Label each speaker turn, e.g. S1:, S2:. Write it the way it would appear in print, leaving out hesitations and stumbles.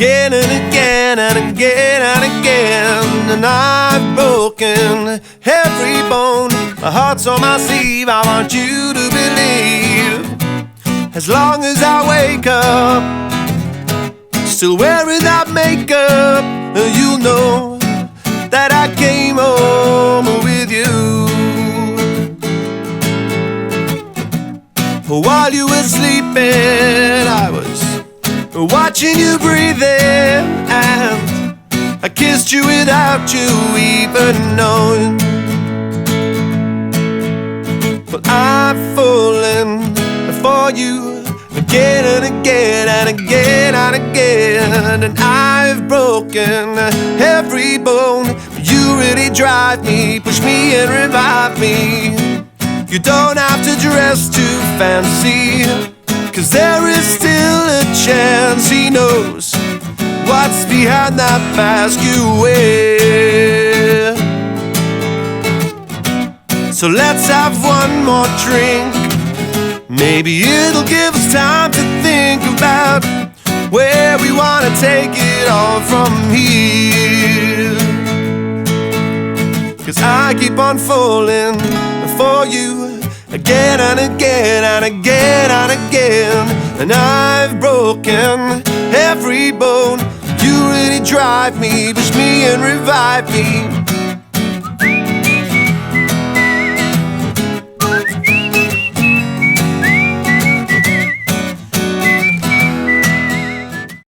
S1: again and again and again and again. And I've broken every bone. My heart's on my sleeve, I want you to believe. As long as I wake up, still wearing that makeup, you'll know that I came home with you. While you were sleeping, I was watching you breathing, and I kissed you without you even knowing. But I've fallen for you again and again and again and again. And I've broken every bone. You really drive me, push me and revive me. You don't have to dress to fancy, 'cause there is still a chance. He knows what's behind that mask you wear. So let's have one more drink. Maybe it'll give us time to think about where we wanna take it all from here. 'Cause I keep on falling for you again and again and again and again. And I've broken every bone. You really drive me, push me and revive me.